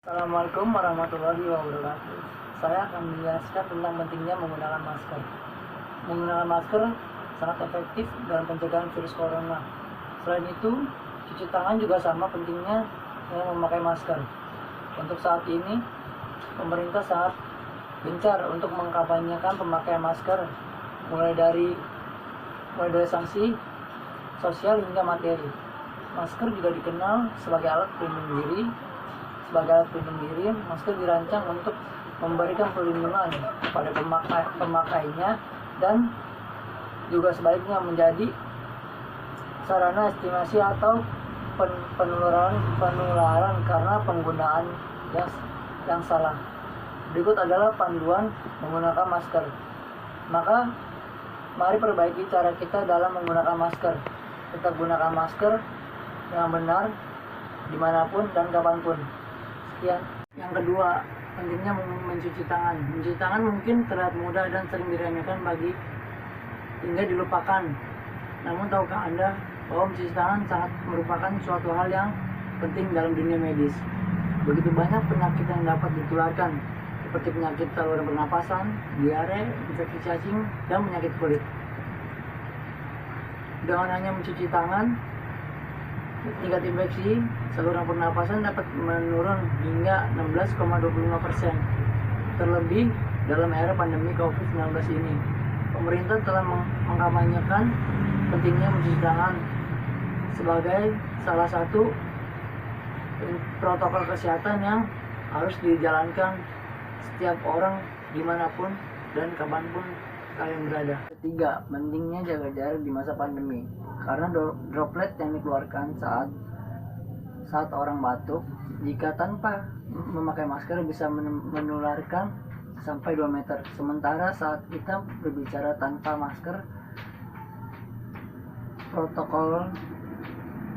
Assalamualaikum warahmatullahi wabarakatuh. Saya akan menjelaskan tentang pentingnya menggunakan masker. Menggunakan masker sangat efektif dalam pencegahan virus corona. Selain itu, cuci tangan juga sama pentingnya dengan memakai masker. Untuk saat ini, pemerintah sangat gencar untuk mengkampanyekan pemakaian masker, mulai dari sanksi sosial hingga materi. Masker juga dikenal sebagai alat pelindung diri. Masker dirancang untuk memberikan perlindungan pada pemakainya dan juga sebaliknya menjadi sarana estimasi atau penularan karena penggunaan yang salah. Berikut adalah panduan menggunakan masker. Maka, mari perbaiki cara kita dalam menggunakan masker. Tetap gunakan masker yang benar dimanapun dan kapanpun. Sekian. Yang kedua, pentingnya mencuci tangan. Mencuci tangan mungkin terlihat mudah dan sering diremehkan hingga dilupakan. Namun tahukah Anda bahwa mencuci tangan sangat merupakan suatu hal yang penting dalam dunia medis. Begitu banyak penyakit yang dapat ditularkan, seperti penyakit saluran pernapasan, diare, infeksi cacing, dan penyakit kulit. Dengan hanya mencuci tangan, tingkat infeksi saluran pernapasan dapat menurun hingga 16,25%. Terlebih dalam era pandemi COVID-19 ini, pemerintah telah mengkampanyekan pentingnya mencuci tangan sebagai salah satu protokol kesehatan yang harus dijalankan setiap orang dimanapun dan kapanpun kalian berada. Ketiga, pentingnya jaga jarak di masa pandemi. Karena droplet yang dikeluarkan saat orang batuk, jika tanpa memakai masker bisa menularkan sampai 2 meter. Sementara saat kita berbicara tanpa masker, protokol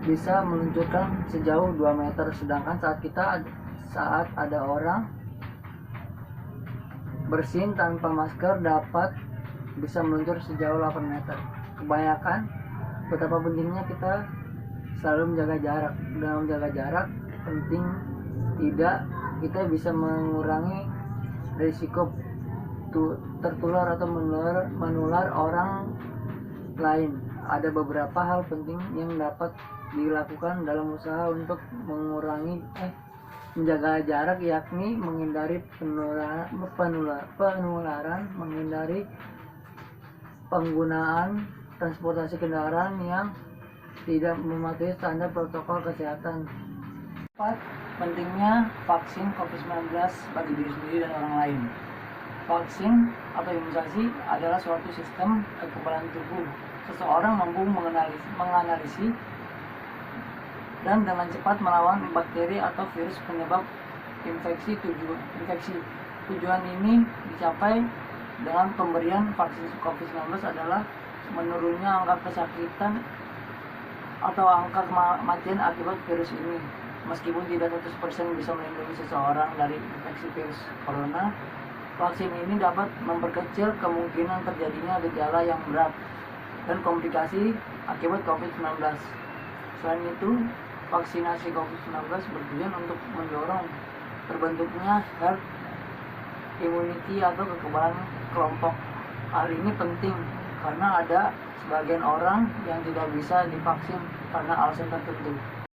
bisa meluncurkan sejauh 2 meter. Sedangkan saat ada orang bersin tanpa masker dapat bisa meluncur sejauh 8 meter. Kebanyakan betapa pentingnya kita selalu menjaga jarak. Dengan menjaga jarak penting kita bisa mengurangi risiko tertular atau menular orang lain. Ada beberapa hal penting yang dapat dilakukan dalam usaha untuk menjaga jarak, yakni menghindari penularan, menghindari penggunaan transportasi kendaraan yang tidak mematuhi standar protokol kesehatan. 4. Pentingnya vaksin COVID-19 bagi diri sendiri dan orang lain. Vaksin atau imunisasi adalah suatu sistem kekebalan tubuh. Seseorang mampu menganalisis dan dengan cepat melawan bakteri atau virus penyebab infeksi. Tujuan ini dicapai dengan pemberian vaksin COVID-19 adalah menurunnya angka kesakitan atau angka kematian akibat virus ini. Meskipun tidak 100% bisa melindungi seseorang dari infeksi virus corona, vaksin ini dapat memperkecil kemungkinan terjadinya gejala yang berat dan komplikasi akibat COVID-19. Selain itu, vaksinasi COVID-19 bertujuan untuk mendorong terbentuknya herd immunity atau kekebalan kelompok. Hal ini penting karena ada sebagian orang yang tidak bisa divaksin karena alasan tertentu.